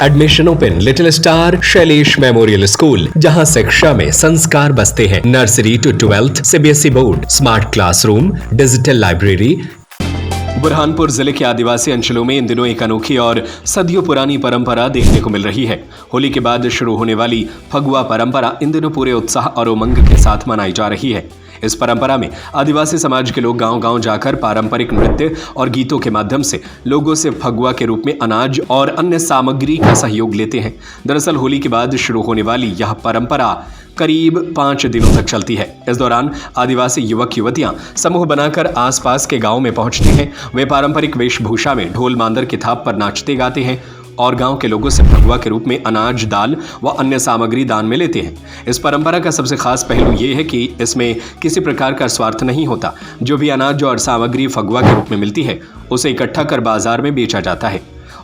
Admission open little star Shailesh memorial school, जहां शिक्षा में संस्कार बसते हैं। Nursery to 12th CBSE board, smart classroom, digital library. Burhanpur जिले के आदिवासी अंचलों में इन दिनों एक अनोखी और सदियों पुरानी परंपरा देखने को मिल रही है। होली के बाद शुरू होने वाली फगुआ परंपरा इन दिनों पूरे उत्साह और उमंग के साथ मनाई जा रही है। इस परंपरा में आदिवासी समाज के लोग गांव-गांव जाकर पारंपरिक नृत्य और गीतों के माध्यम से लोगों से फगुआ के रूप में अनाज और अन्य सामग्री का सहयोग लेते हैं। दरअसल होली के बाद शुरू होने वाली यह परंपरा करीब 5 दिनों तक चलती है। इस दौरान आदिवासी युवक युवतियां समूह बनाकर आसपास के गांव में पहुंचते हैं। वे पारंपरिक वेशभूषा में ढोल मांदर की थाप पर नाचते गाते हैं और गांव के लोगों से फगुआ के रूप में अनाज, दाल व अन्य सामग्री दान में लेते हैं। इस परंपरा का सबसे खास पहलू ये है कि इसमें किसी प्रकार का स्वार्थ नहीं होता। जो भी अनाज और सामग्री फगुआ के रूप में मिलती है उसे इकट्ठा कर बाजार में बेचा जाता है।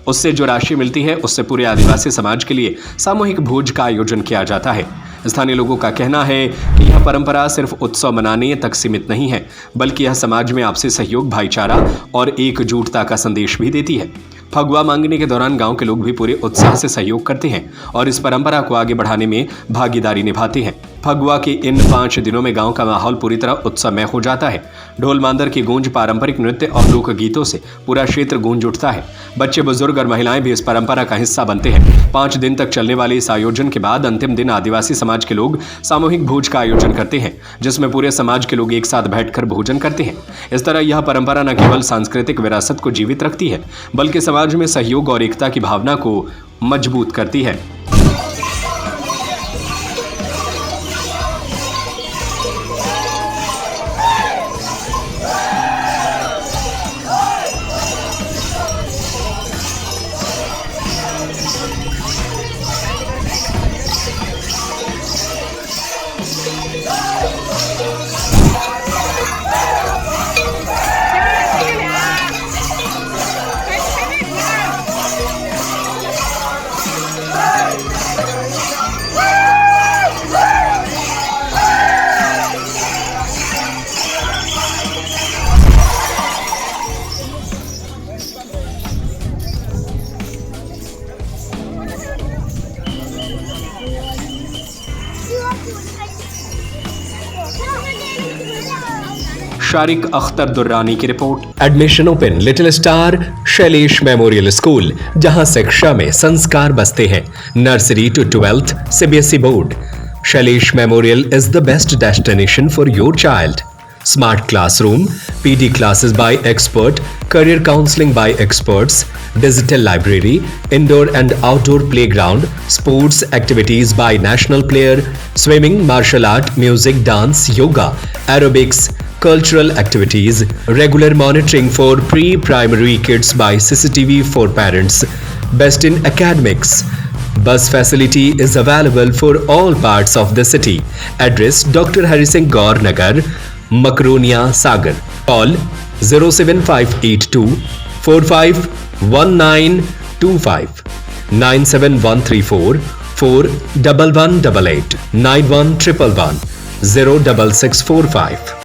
उससे जो राशि मिलती है उससे पूरे आदिवासी समाज के लिए सामूहिक भोज का आयोजन किया जाता है। स्थानीय लोगों का कहना है कि यह परंपरा सिर्फ उत्सव मनाने तक सीमित नहीं है, बल्कि यह समाज में आपसी सहयोग, भाईचारा और एकजुटता का संदेश भी देती है। फगुआ मांगने के दौरान गांव के लोग भी पूरे उत्साह से सहयोग करते हैं और इस परंपरा को आगे बढ़ाने में भागीदारी निभाते हैं। फगुआ के इन 5 दिनों में गांव का माहौल पूरी तरह उत्सवमय हो जाता है। ढोल मांदर की गूंज, पारंपरिक नृत्य और लोक गीतों से पूरा क्षेत्र गूंज उठता है। बच्चे, बुजुर्ग और महिलाएं भी इस परंपरा का हिस्सा बनते हैं। 5 दिन तक चलने वाले इस आयोजन के बाद अंतिम दिन आदिवासी समाज के लोग सामूहिक भोज का आयोजन करते हैं, जिसमें पूरे समाज के लोग एक साथ बैठकर भोजन करते हैं। इस तरह यह परंपरा न केवल सांस्कृतिक विरासत को जीवित रखती है, बल्कि समाज में सहयोग और एकता की भावना को मजबूत करती है। शारिक अख्तर दुर्रानी की रिपोर्ट। Admission open little star Shailesh memorial school, जहां शिक्षा में संस्कार बसते हैं। Nursery to 12th CBSE board. Shailesh memorial is the best destination for your child. Smart classroom, PD classes by expert, career counseling by experts, digital library, indoor and outdoor playground, sports activities by national player, swimming, martial art, music, dance, yoga, aerobics, cultural activities, regular monitoring for pre-primary kids by CCTV for parents, best in academics. Bus facility is available for all parts of the city. Address Dr. Hari Singh Gaur Nagar, Makronia, Sagar. Call 07582 451925 97134 41188 91111 06645.